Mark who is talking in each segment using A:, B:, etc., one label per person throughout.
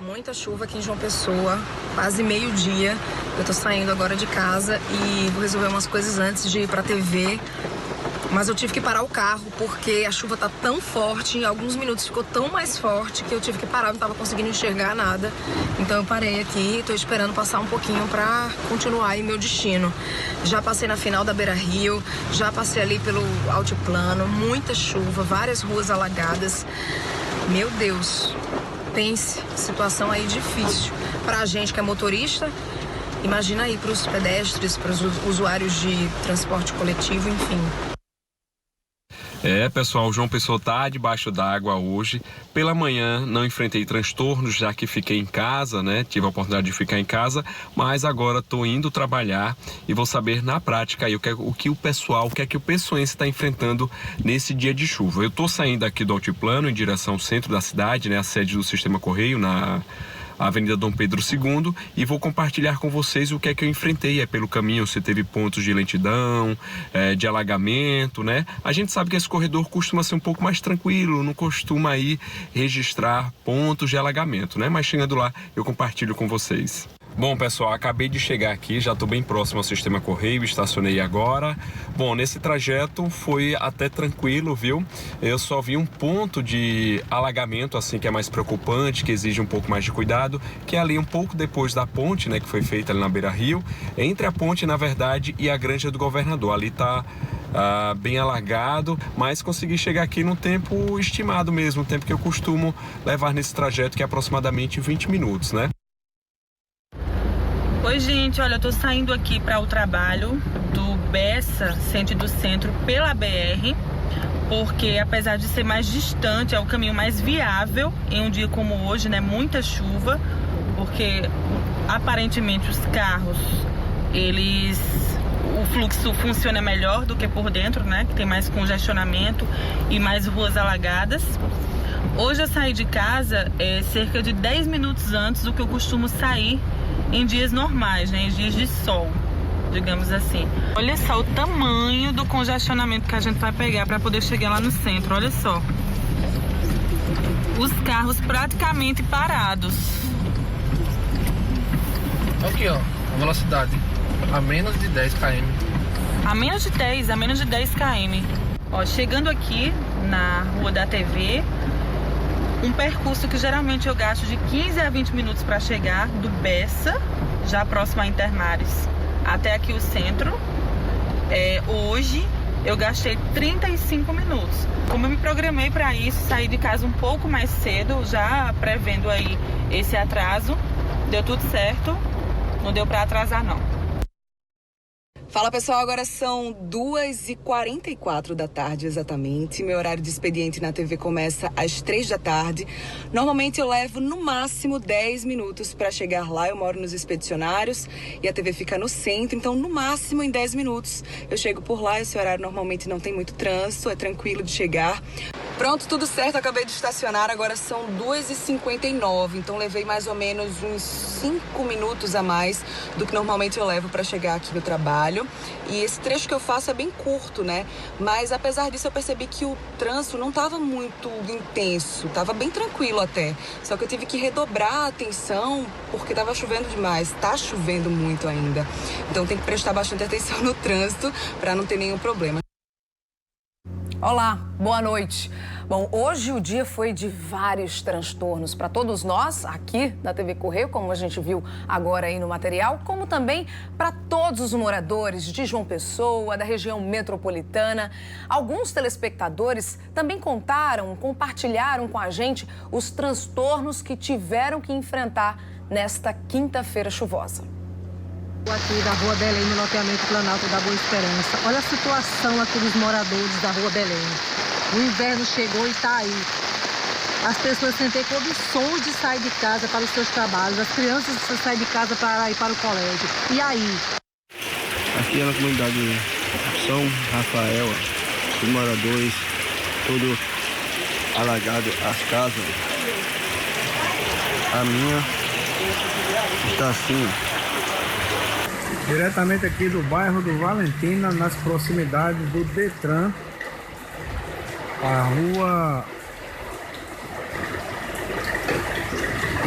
A: Muita chuva aqui em João Pessoa, quase meio-dia. Eu tô saindo agora de casa e vou resolver umas coisas antes de ir pra TV. Mas eu tive que parar o carro porque a chuva tá tão forte, em alguns minutos ficou tão mais forte que eu tive que parar, não tava conseguindo enxergar nada. Então eu parei aqui e tô esperando passar um pouquinho pra continuar aí meu destino. Já passei na final da Beira-Rio, já passei ali pelo altiplano, muita chuva, várias ruas alagadas. Meu Deus, pense, situação aí difícil. Pra gente que é motorista, imagina aí pros pedestres, pros usuários de transporte coletivo, enfim.
B: Pessoal, João Pessoa tá debaixo d'água hoje. Pela manhã não enfrentei transtornos, já que fiquei em casa, né? Tive a oportunidade de ficar em casa, mas agora tô indo trabalhar e vou saber na prática aí o que o pessoense está enfrentando nesse dia de chuva. Eu tô saindo aqui do altiplano em direção ao centro da cidade, né? A sede do Sistema Correio, na Avenida Dom Pedro II, e vou compartilhar com vocês o que é que eu enfrentei pelo caminho, se teve pontos de lentidão, de alagamento, né? A gente sabe que esse corredor costuma ser um pouco mais tranquilo, não costuma aí registrar pontos de alagamento, né? Mas chegando lá, eu compartilho com vocês. Bom, pessoal, acabei de chegar aqui, já estou bem próximo ao Sistema Correio, estacionei agora. Bom, nesse trajeto foi até tranquilo, viu? Eu só vi um ponto de alagamento, assim, que é mais preocupante, que exige um pouco mais de cuidado, que é ali um pouco depois da ponte, né, que foi feita ali na Beira-Rio, entre a ponte, na verdade, e a Granja do Governador. Ali tá bem alagado, mas consegui chegar aqui no tempo estimado mesmo, o tempo que eu costumo levar nesse trajeto, que é aproximadamente 20 minutos, né?
C: Oi, gente, olha, eu tô saindo aqui para o trabalho do Bessa, centro do centro, pela BR, porque apesar de ser mais distante, é o caminho mais viável em um dia como hoje, né? Muita chuva, porque aparentemente os carros, o fluxo funciona melhor do que por dentro, né? Que tem mais congestionamento e mais ruas alagadas. Hoje eu saí de casa cerca de 10 minutos antes do que eu costumo sair em dias normais, né? Em dias de sol, digamos assim. Olha só o tamanho do congestionamento que a gente vai pegar para poder chegar lá no centro. Olha só. Os carros praticamente parados.
D: Aqui, ó, a velocidade a menos de 10 km.
C: A menos de 10 km. Ó, chegando aqui na Rua da TV, um percurso que geralmente eu gasto de 15 a 20 minutos para chegar do Bessa, já próximo a Intermares, até aqui o centro. Hoje eu gastei 35 minutos. Como eu me programei para isso, saí de casa um pouco mais cedo, já prevendo aí esse atraso, deu tudo certo, não deu para atrasar não.
A: Fala pessoal, agora são 2h44 da tarde exatamente. Meu horário de expediente na TV começa às 3 da tarde. Normalmente eu levo no máximo 10 minutos para chegar lá. Eu moro nos Expedicionários e a TV fica no centro, então no máximo em 10 minutos eu chego por lá. Esse horário normalmente não tem muito trânsito, é tranquilo de chegar. Pronto, tudo certo, acabei de estacionar, agora são 2h59, então levei mais ou menos uns 5 minutos a mais do que normalmente eu levo para chegar aqui no trabalho. E esse trecho que eu faço é bem curto, né? Mas apesar disso eu percebi que o trânsito não estava muito intenso, estava bem tranquilo até. Só que eu tive que redobrar a atenção porque estava chovendo demais, tá chovendo muito ainda. Então tem que prestar bastante atenção no trânsito para não ter nenhum problema.
E: Olá, boa noite. Bom, hoje o dia foi de vários transtornos para todos nós aqui da TV Correio, como a gente viu agora aí no material, como também para todos os moradores de João Pessoa, da região metropolitana. Alguns telespectadores também compartilharam com a gente os transtornos que tiveram que enfrentar nesta quinta-feira chuvosa.
F: Aqui da Rua Belém, no loteamento Planalto da Boa Esperança. Olha a situação aqui dos moradores da Rua Belém. O inverno chegou e está aí. As pessoas sem ter condições de sair de casa para os seus trabalhos. As crianças saem de casa para ir para o colégio. E aí?
G: Aqui é na comunidade São Rafael, os moradores, tudo alagado, as casas. A minha está assim.
H: Diretamente aqui do bairro do Valentina, nas proximidades do Detran, a rua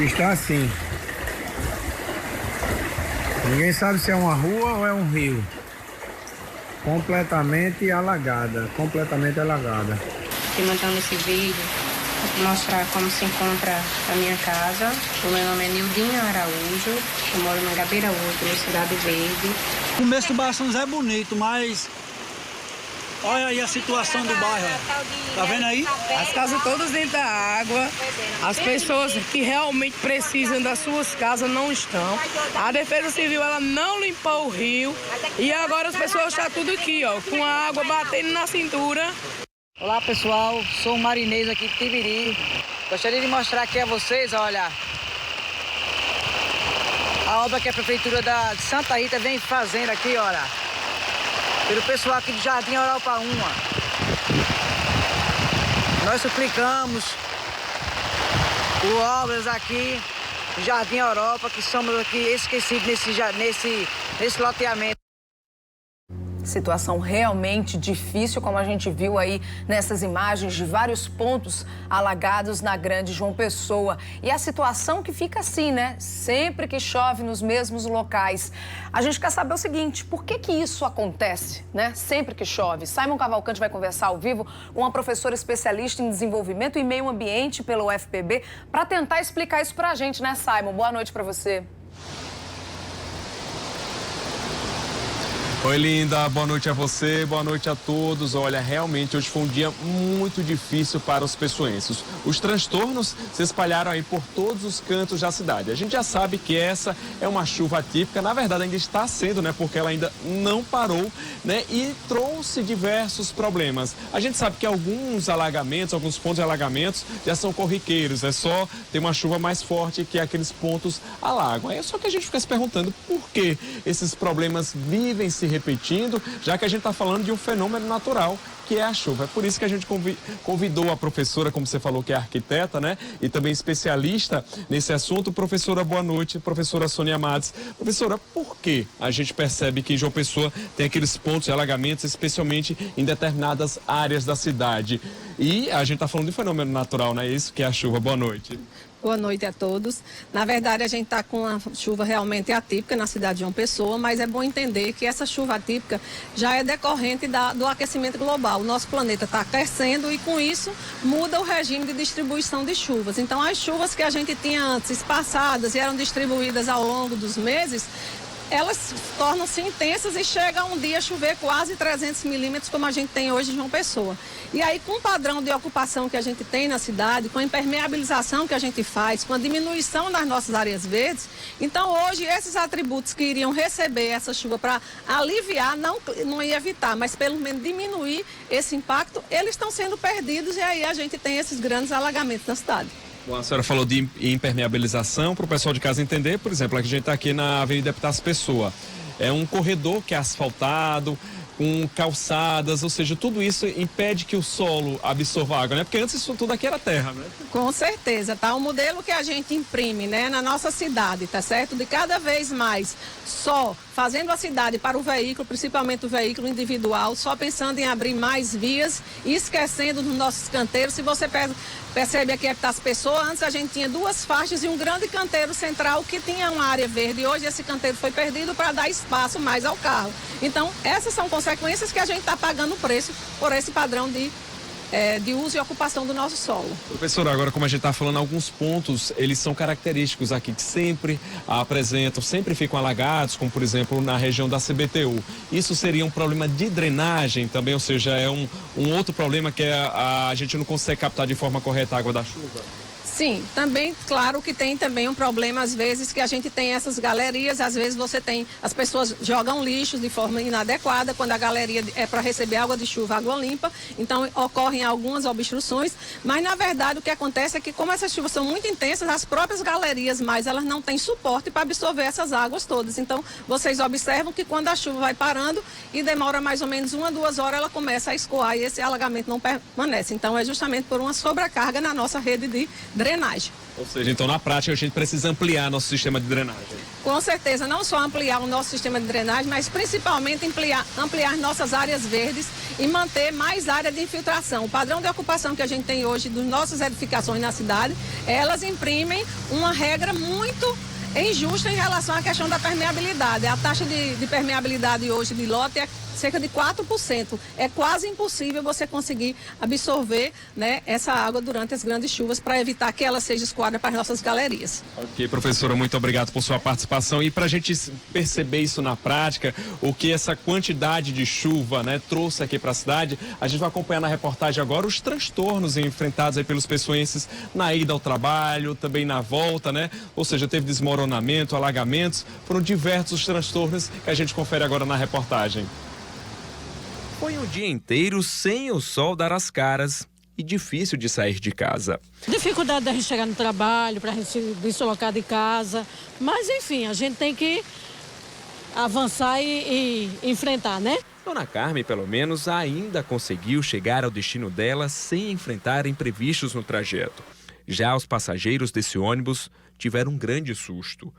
H: está assim. Ninguém sabe se é uma rua ou é um rio. Completamente alagada,
I: Filmando esse vídeo, vou mostrar como se encontra a minha casa. O meu nome é Nildinha Araújo, eu moro na Gabeira Outro, na Cidade Verde.
J: O começo do bairro São José é bonito, mas olha aí a situação do bairro. Tá vendo aí?
K: As casas todas dentro da água. As pessoas que realmente precisam das suas casas não estão. A Defesa Civil ela não limpou o rio. E agora as pessoas estão tudo aqui, ó, com a água batendo na cintura.
L: Olá pessoal, sou o Marinês aqui de Tibiri. Gostaria de mostrar aqui a vocês, olha, a obra que a Prefeitura de Santa Rita vem fazendo aqui, olha, pelo pessoal aqui do Jardim Europa 1. Nós suplicamos por obras aqui no Jardim Europa, que somos aqui esquecidos nesse loteamento.
E: Situação realmente difícil, como a gente viu aí nessas imagens de vários pontos alagados na Grande João Pessoa. E a situação que fica assim, né? Sempre que chove nos mesmos locais. A gente quer saber o seguinte, por que isso acontece, né? Sempre que chove. Simon Cavalcante vai conversar ao vivo com uma professora especialista em desenvolvimento e meio ambiente pelo UFPB para tentar explicar isso pra gente, né, Simon? Boa noite pra você.
B: Oi, linda. Boa noite a você, boa noite a todos. Olha, realmente hoje foi um dia muito difícil para os pessoenses. Os transtornos se espalharam aí por todos os cantos da cidade. A gente já sabe que essa é uma chuva atípica, na verdade ainda está sendo, né, porque ela ainda não parou, né, e trouxe diversos problemas. A gente sabe que alguns alagamentos, alguns pontos de alagamentos já são corriqueiros, é só ter uma chuva mais forte que aqueles pontos alagam. É só que a gente fica se perguntando por que esses problemas vivem se repetindo, já que a gente está falando de um fenômeno natural, que é a chuva. É por isso que a gente convidou a professora, como você falou, que é arquiteta, né? E também especialista nesse assunto. Professora, boa noite. Professora Sônia Matos. Professora, por que a gente percebe que João Pessoa tem aqueles pontos de alagamentos, especialmente em determinadas áreas da cidade? E a gente está falando de um fenômeno natural, não é isso? Que é a chuva. Boa noite.
F: Boa noite a todos. Na verdade, a gente está com uma chuva realmente atípica na cidade de João Pessoa, mas é bom entender que essa chuva atípica já é decorrente do aquecimento global. O nosso planeta está crescendo e, com isso, muda o regime de distribuição de chuvas. Então, as chuvas que a gente tinha antes espaçadas e eram distribuídas ao longo dos meses, elas tornam-se intensas e chega um dia a chover quase 300 milímetros, como a gente tem hoje em João Pessoa. E aí, com o padrão de ocupação que a gente tem na cidade, com a impermeabilização que a gente faz, com a diminuição das nossas áreas verdes, então hoje esses atributos que iriam receber essa chuva para aliviar, não ia evitar, mas pelo menos diminuir esse impacto, eles estão sendo perdidos e aí a gente tem esses grandes alagamentos na cidade.
B: Bom, a senhora falou de impermeabilização, para o pessoal de casa entender, por exemplo, a gente está aqui na Avenida Epitácio Pessoa. É um corredor que é asfaltado, com calçadas, ou seja, tudo isso impede que o solo absorva água, né? Porque antes isso tudo aqui era terra, né?
F: Com certeza, tá? O modelo que a gente imprime, né, na nossa cidade, tá certo? De cada vez mais só fazendo a cidade para o veículo, principalmente o veículo individual, só pensando em abrir mais vias e esquecendo dos nossos canteiros. Se você percebe aqui as pessoas, antes a gente tinha duas faixas e um grande canteiro central que tinha uma área verde. E hoje esse canteiro foi perdido para dar espaço mais ao carro. Então, essas são consequências que a gente está pagando o preço por esse padrão de uso e ocupação do nosso solo.
B: Professora, agora como a gente está falando, alguns pontos, eles são característicos aqui, que sempre apresentam, sempre ficam alagados, como por exemplo na região da CBTU. Isso seria um problema de drenagem também, ou seja, é um outro problema que a gente não consegue captar de forma correta a água da chuva?
F: Sim, também, claro que tem também um problema, às vezes, que a gente tem essas galerias, às vezes as pessoas jogam lixo de forma inadequada, quando a galeria é para receber água de chuva, água limpa, então ocorrem algumas obstruções, mas na verdade o que acontece é que como essas chuvas são muito intensas, as próprias galerias elas não têm suporte para absorver essas águas todas, então vocês observam que quando a chuva vai parando e demora mais ou menos 1 a 2 horas, ela começa a escoar e esse alagamento não permanece, então é justamente por uma sobrecarga na nossa rede de
M: drenagem.
B: Ou seja, então na prática a gente precisa ampliar nosso sistema de drenagem.
M: Com certeza, não só ampliar o nosso sistema de drenagem, mas principalmente ampliar nossas áreas verdes e manter mais área de infiltração. O padrão de ocupação que a gente tem hoje das nossas edificações na cidade, elas imprimem uma regra muito injusta em relação à questão da permeabilidade. A taxa de permeabilidade hoje de lote é cerca de 4%. É quase impossível você conseguir absorver, né, essa água durante as grandes chuvas para evitar que ela seja escoada para as nossas galerias.
B: Ok, professora, muito obrigado por sua participação. E para a gente perceber isso na prática, o que essa quantidade de chuva, né, trouxe aqui para a cidade, a gente vai acompanhar na reportagem agora os transtornos enfrentados aí pelos pessoenses na ida ao trabalho, também na volta, né? Ou seja, teve desmoronamento, alagamentos, foram diversos os transtornos que a gente confere agora na reportagem. Foi um dia inteiro sem o sol dar as caras e difícil de sair de casa.
N: Dificuldade da gente chegar no trabalho, para a gente se deslocar de casa, mas enfim, a gente tem que avançar e enfrentar, né?
B: Dona Carmen, pelo menos, ainda conseguiu chegar ao destino dela sem enfrentar imprevistos no trajeto. Já os passageiros desse ônibus tiveram um grande susto.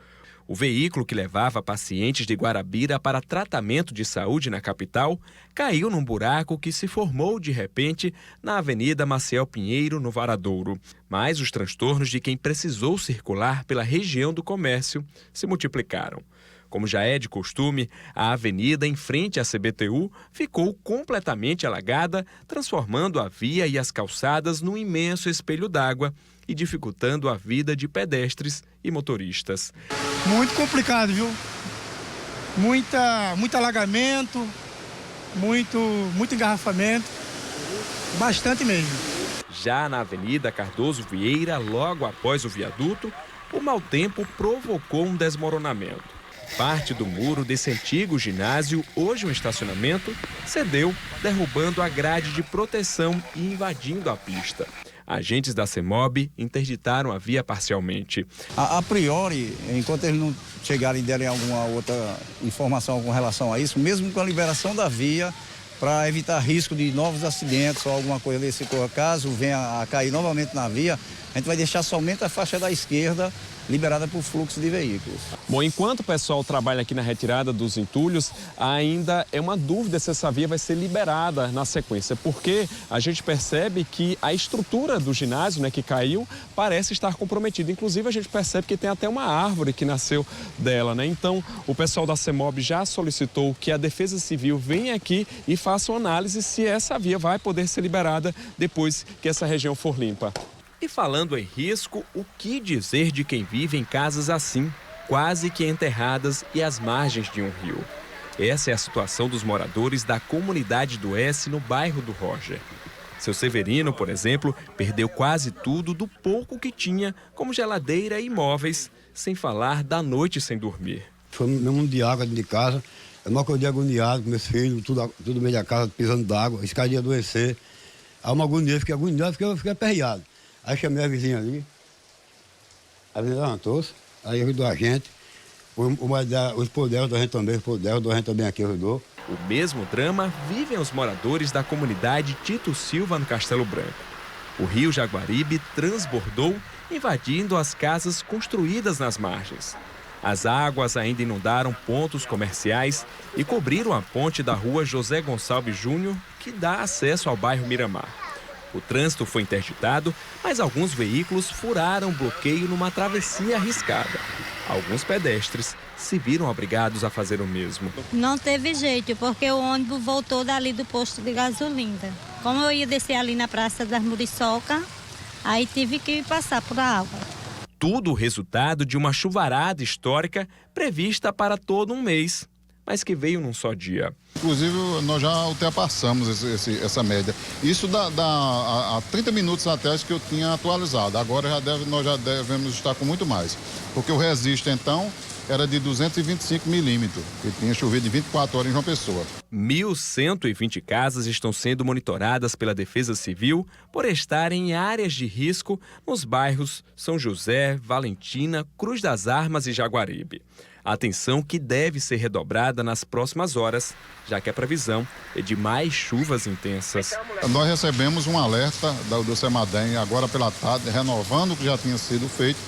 B: O veículo que levava pacientes de Guarabira para tratamento de saúde na capital caiu num buraco que se formou de repente na Avenida Maciel Pinheiro, no Varadouro. Mas os transtornos de quem precisou circular pela região do comércio se multiplicaram. Como já é de costume, a avenida em frente à CBTU ficou completamente alagada, transformando a via e as calçadas num imenso espelho d'água e dificultando a vida de pedestres e motoristas.
O: Muito complicado, viu? Muito alagamento, muito engarrafamento, bastante mesmo.
B: Já na Avenida Cardoso Vieira, logo após o viaduto, o mau tempo provocou um desmoronamento. Parte do muro desse antigo ginásio, hoje um estacionamento, cedeu, derrubando a grade de proteção e invadindo a pista. Agentes da CEMOB interditaram a via parcialmente.
P: A priori, enquanto eles não chegarem e derem alguma outra informação com relação a isso, mesmo com a liberação da via, para evitar risco de novos acidentes ou alguma coisa desse caso venha a cair novamente na via, a gente vai deixar somente a faixa da esquerda liberada por fluxo de veículos.
B: Bom, enquanto o pessoal trabalha aqui na retirada dos entulhos, ainda é uma dúvida se essa via vai ser liberada na sequência, porque a gente percebe que a estrutura do ginásio, né, que caiu, parece estar comprometida. Inclusive, a gente percebe que tem até uma árvore que nasceu dela, né? Então, o pessoal da CEMOB já solicitou que a Defesa Civil venha aqui e faça uma análise se essa via vai poder ser liberada depois que essa região for limpa. E falando em risco, o que dizer de quem vive em casas assim, quase que enterradas e às margens de um rio? Essa é a situação dos moradores da comunidade do S no bairro do Roger. Seu Severino, por exemplo, perdeu quase tudo do pouco que tinha, como geladeira e móveis, sem falar da noite sem dormir.
Q: Foi um mundo de água dentro de casa, eu não acordei agoniado com meus filhos, tudo no meio da casa, pisando d'água, esse cara ia adoecer. Aí uma agonia, fiquei agoniado, fiquei aperreado. Aí chamei a vizinha ali, a vizinha levantou-se, aí ajudou a gente, o esposo dela da gente também, aqui ajudou.
B: O mesmo drama vivem os moradores da comunidade Tito Silva, no Castelo Branco. O rio Jaguaribe transbordou, invadindo as casas construídas nas margens. As águas ainda inundaram pontos comerciais e cobriram a ponte da rua José Gonçalves Júnior, que dá acesso ao bairro Miramar. O trânsito foi interditado, mas alguns veículos furaram o bloqueio numa travessia arriscada. Alguns pedestres se viram obrigados a fazer o mesmo.
R: Não teve jeito, porque o ônibus voltou dali do posto de gasolina. Como eu ia descer ali na Praça das Muriçoca, aí tive que passar por água.
B: Tudo o resultado de uma chuvarada histórica prevista para todo um mês, mas que veio num só dia.
S: Inclusive, nós já ultrapassamos essa média. Isso há 30 minutos atrás que eu tinha atualizado. Agora nós já devemos estar com muito mais. Porque o Resiste, então, era de 225 milímetros, que tinha chovido de 24 horas em João Pessoa.
B: 1.120 casas estão sendo monitoradas pela Defesa Civil por estarem em áreas de risco nos bairros São José, Valentina, Cruz das Armas e Jaguaribe. Atenção que deve ser redobrada nas próximas horas, já que a previsão é de mais chuvas intensas.
S: Nós recebemos um alerta do CEMADEM agora pela tarde, renovando o que já tinha sido feito,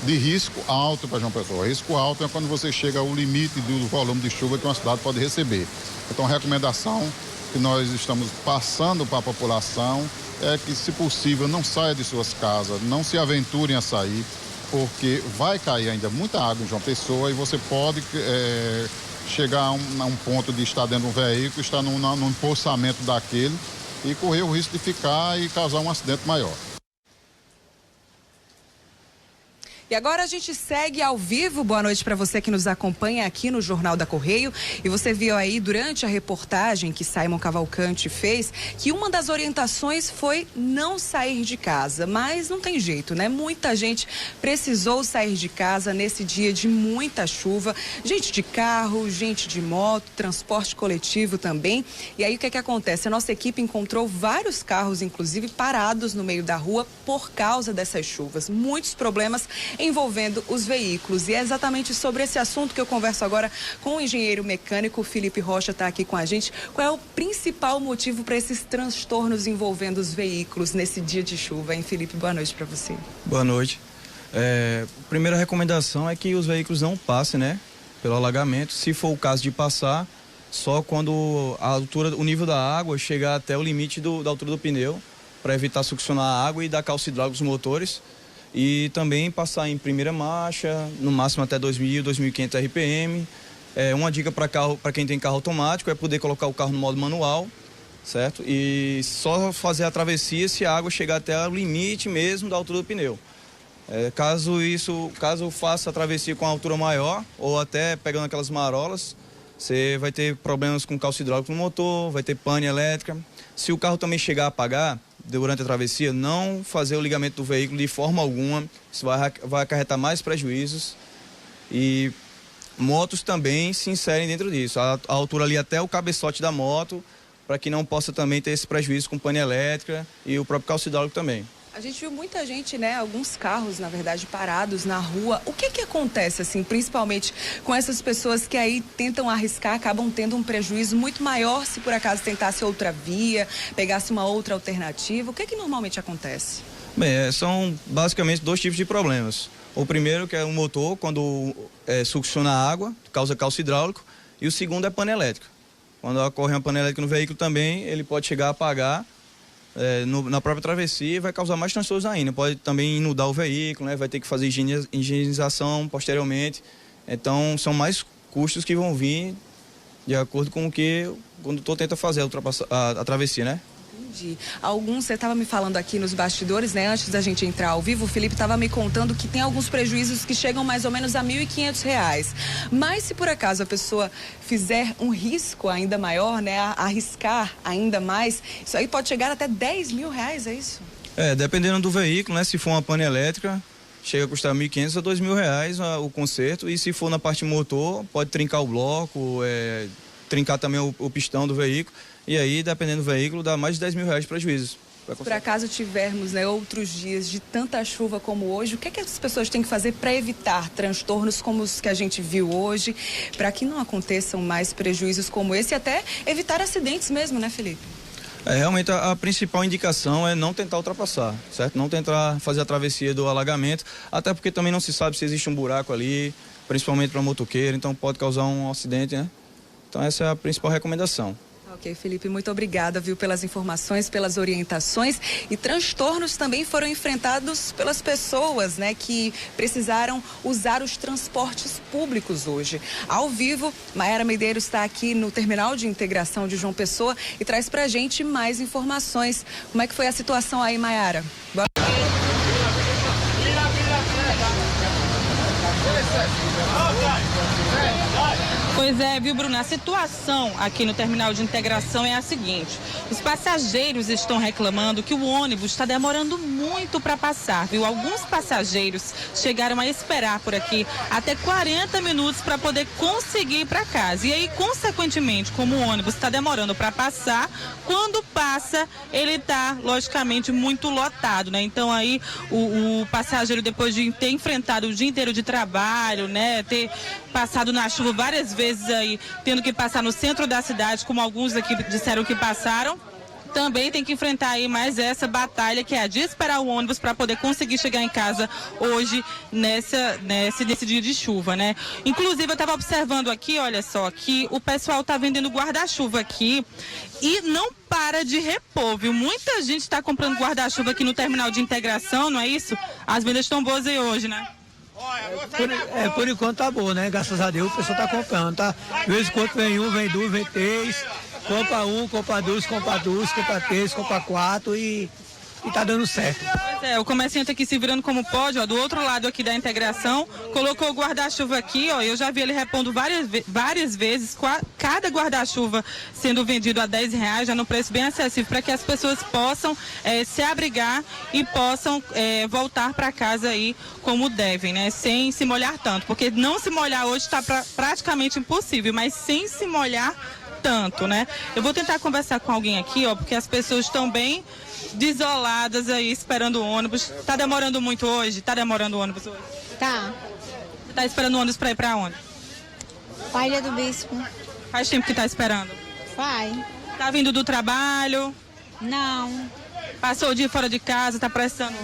S: de risco alto para João Pessoa. Risco alto é quando você chega ao limite do volume de chuva que uma cidade pode receber. Então, a recomendação que nós estamos passando para a população é que, se possível, não saia de suas casas, não se aventurem a sair, porque vai cair ainda muita água em João Pessoa e você pode chegar a um ponto de estar dentro de um veículo, estar num empoçamento daquele e correr o risco de ficar e causar um acidente maior.
A: E agora a gente segue ao vivo. Boa noite para você que nos acompanha aqui no Jornal da Correio. E você viu aí durante a reportagem que Simon Cavalcante fez que uma das orientações foi não sair de casa. Mas não tem jeito, né? Muita gente precisou sair de casa nesse dia de muita chuva. Gente de carro, gente de moto, transporte coletivo também. E aí o que é que acontece? A nossa equipe encontrou vários carros, inclusive, parados no meio da rua por causa dessas chuvas. Muitos problemas envolvendo os veículos. E é exatamente sobre esse assunto que eu converso agora com o engenheiro mecânico Felipe Rocha, está aqui com a gente. Qual é o principal motivo para esses transtornos envolvendo os veículos nesse dia de chuva, hein, Felipe? Boa noite para você.
T: Boa noite. A primeira recomendação é que os veículos não passem, né, pelo alagamento. Se for o caso de passar, só quando o nível da água chegar até o limite da altura do pneu, para evitar succionar a água e dar calço hidráulico nos motores. E também passar em primeira marcha, no máximo até 2.000, 2.500 RPM. Uma dica para quem tem carro automático é poder colocar o carro no modo manual, certo? E só fazer a travessia se a água chegar até o limite mesmo da altura do pneu. Caso faça a travessia com a altura maior ou até pegando aquelas marolas, você vai ter problemas com calço hidráulico no motor, vai ter pane elétrica. Se o carro também chegar a apagar durante a travessia, não fazer o ligamento do veículo de forma alguma, isso vai acarretar mais prejuízos. E motos também se inserem dentro disso, a altura ali até o cabeçote da moto, para que não possa também ter esse prejuízo com pane elétrica e o próprio calço hidráulico também.
A: A gente viu muita gente, né, alguns carros, na verdade, parados na rua. O que acontece, assim, principalmente com essas pessoas que aí tentam arriscar, acabam tendo um prejuízo muito maior se por acaso tentasse outra via, pegasse uma outra alternativa? O que normalmente acontece?
T: Bem, são basicamente dois tipos de problemas. O primeiro, que é o motor, quando succiona a água, causa calço hidráulico, e o segundo é pane elétrica. Quando ocorre uma pane elétrica no veículo também, ele pode chegar a apagar na própria travessia e vai causar mais transtornos ainda. Pode também inundar o veículo, né? Vai ter que fazer higienização posteriormente. Então, são mais custos que vão vir de acordo com o que o condutor tenta fazer a travessia, né?
A: Entendi. Você estava me falando aqui nos bastidores, né? Antes da gente entrar ao vivo, o Felipe estava me contando que tem alguns prejuízos que chegam mais ou menos a R$ 1.500. Mas se por acaso a pessoa fizer um risco ainda maior, né? Arriscar ainda mais, isso aí pode chegar até R$ 10.000, é isso?
T: Dependendo do veículo, né? Se for uma pane elétrica, chega a custar R$ 1.500 a R$ 2.000 o conserto. E se for na parte motor, pode trincar o bloco, trincar também o pistão do veículo. E aí, dependendo do veículo, dá mais de R$ 10.000 de prejuízo.
A: Se por acaso tivermos, né, outros dias de tanta chuva como hoje, o que as pessoas têm que fazer para evitar transtornos como os que a gente viu hoje, para que não aconteçam mais prejuízos como esse e até evitar acidentes mesmo, né, Felipe?
T: Realmente a principal indicação é não tentar ultrapassar, certo? Não tentar fazer a travessia do alagamento, até porque também não se sabe se existe um buraco ali, principalmente para motoqueiro, então pode causar um acidente, né? Então essa é a principal recomendação.
A: Ok, Felipe, muito obrigada, viu, pelas informações, pelas orientações. E transtornos também foram enfrentados pelas pessoas, né, que precisaram usar os transportes públicos hoje. Ao vivo, Maiara Medeiros está aqui no Terminal de Integração de João Pessoa e traz pra gente mais informações. Como é que foi a situação aí, Maiara? Boa noite.
C: Pois é, viu, Bruna? A situação aqui no terminal de integração é a seguinte: os passageiros estão reclamando que o ônibus está demorando muito para passar, viu? Alguns passageiros chegaram a esperar por aqui até 40 minutos para poder conseguir ir para casa. E aí, consequentemente, como o ônibus está demorando para passar, quando passa, ele está, logicamente, muito lotado, né? Então aí o passageiro, depois de ter enfrentado o dia inteiro de trabalho, né, ter passado na chuva várias vezes aí, tendo que passar no centro da cidade, como alguns aqui disseram que passaram, também tem que enfrentar aí mais essa batalha, que é a de esperar o ônibus para poder conseguir chegar em casa hoje nesse dia de chuva, né? Inclusive, eu estava observando aqui, olha só, que o pessoal está vendendo guarda-chuva aqui e não para de repor, viu? Muita gente está comprando guarda-chuva aqui no terminal de integração, não é isso? As vendas estão boas aí hoje, né?
J: Por enquanto tá boa, né? Graças a Deus o pessoal tá comprando, tá? De vez em quando vem um, vem dois, vem três, compra um, compra dois, compra três, compra quatro e tá dando certo.
C: Pois é, o comerciante aqui se virando como pode, ó, do outro lado aqui da integração, colocou o guarda-chuva aqui, ó, eu já vi ele repondo várias vezes, cada guarda-chuva sendo vendido a R$10, já no preço bem acessível, para que as pessoas possam se abrigar e possam voltar para casa aí como devem, né, sem se molhar tanto, porque não se molhar hoje está praticamente impossível, mas sem se molhar tanto, né. Eu vou tentar conversar com alguém aqui, ó, porque as pessoas estão bem desoladas aí, esperando o ônibus. Tá demorando muito hoje? Tá demorando o ônibus hoje?
U: Tá.
C: Você tá esperando o ônibus pra ir pra onde?
U: Pra Ilha do Bispo.
C: Faz tempo que tá esperando?
U: Vai.
C: Tá vindo do trabalho?
U: Não.
C: Passou o dia fora de casa, tá prestando?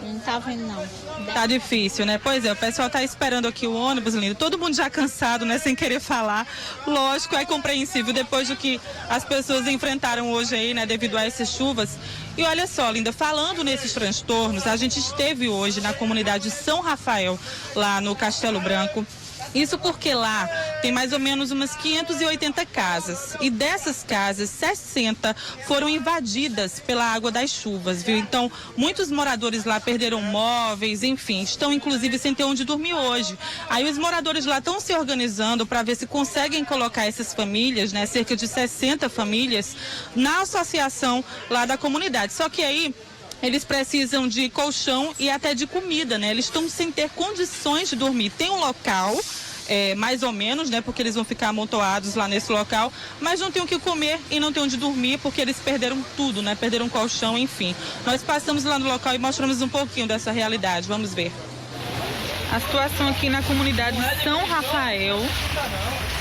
U: Não tá vendo, não.
C: Tá difícil, né? Pois é, o pessoal tá esperando aqui o ônibus, lindo. Todo mundo já cansado, né? Sem querer falar. Lógico, é compreensível depois do que as pessoas enfrentaram hoje aí, né? Devido a essas chuvas. E olha só, linda, falando nesses transtornos, a gente esteve hoje na comunidade São Rafael, lá no Castelo Branco. Isso porque lá tem mais ou menos umas 580 casas e dessas casas, 60 foram invadidas pela água das chuvas, viu? Então, muitos moradores lá perderam móveis, enfim, estão inclusive sem ter onde dormir hoje. Aí os moradores lá estão se organizando para ver se conseguem colocar essas famílias, né, cerca de 60 famílias, na associação lá da comunidade. Só que aí eles precisam de colchão e até de comida, né? Eles estão sem ter condições de dormir. Tem um local, mais ou menos, né? Porque eles vão ficar amontoados lá nesse local, mas não tem o que comer e não tem onde dormir porque eles perderam tudo, né? Perderam colchão, enfim. Nós passamos lá no local e mostramos um pouquinho dessa realidade. Vamos ver. A situação aqui na comunidade São Rafael,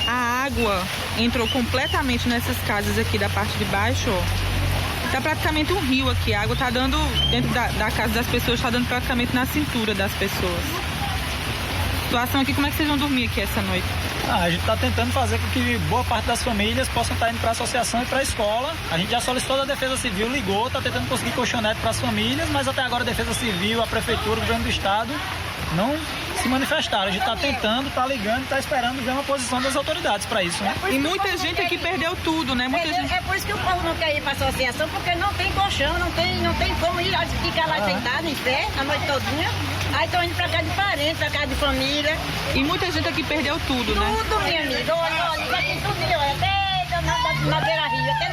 C: a água entrou completamente nessas casas aqui da parte de baixo, ó. Tá praticamente um rio aqui, a água tá dando, dentro da casa das pessoas, tá dando praticamente na cintura das pessoas. Situação aqui, como é que vocês vão dormir aqui essa noite?
J: A gente tá tentando fazer com que boa parte das famílias possam estar indo para a associação e para a escola. A gente já solicitou a Defesa Civil, ligou, tá tentando conseguir colchonete para as famílias, mas até agora a Defesa Civil, a Prefeitura, o Governo do Estado não se manifestaram. A gente está tentando, está ligando, está esperando ver uma posição das autoridades para isso, né?
C: E muita gente aqui perdeu tudo, né?
U: É por isso que o povo não quer ir para a associação, porque não tem colchão, não tem como ir ficar lá sentado em pé a noite todinha. Aí estão indo para casa de parentes, para casa de família.
C: E muita gente aqui perdeu tudo, né?
U: Tudo, minha amiga. Olha, isso aqui tudo, olha, até na beira-rio, até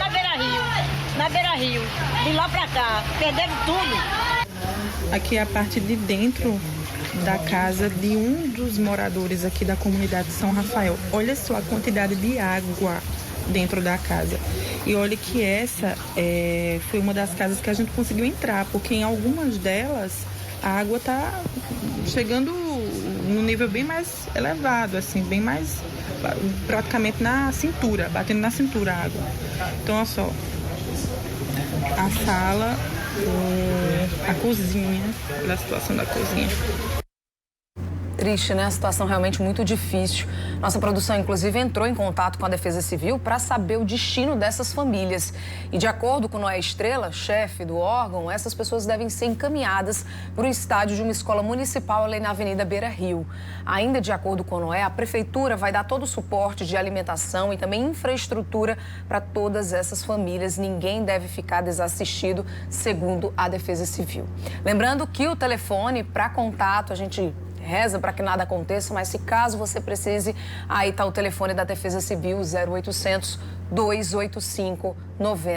U: na beira-rio. De lá para cá, perderam tudo.
C: Aqui é a parte de dentro da casa de um dos moradores aqui da comunidade São Rafael. Olha só a quantidade de água dentro da casa. E olha que essa foi uma das casas que a gente conseguiu entrar, porque em algumas delas a água está chegando num nível bem mais elevado, assim, bem mais, praticamente na cintura, batendo na cintura a água. Então, olha só, a sala, a cozinha, olha a situação da cozinha.
E: Triste, né? A situação realmente muito difícil. Nossa produção, inclusive, entrou em contato com a Defesa Civil para saber o destino dessas famílias. E de acordo com Noé Estrela, chefe do órgão, essas pessoas devem ser encaminhadas para o estádio de uma escola municipal ali na Avenida Beira Rio. Ainda de acordo com Noé, a Prefeitura vai dar todo o suporte de alimentação e também infraestrutura para todas essas famílias. Ninguém deve ficar desassistido, segundo a Defesa Civil. Lembrando que o telefone para contato, a gente reza para que nada aconteça, mas se caso você precise, aí está o telefone da Defesa Civil, 0800 285 90.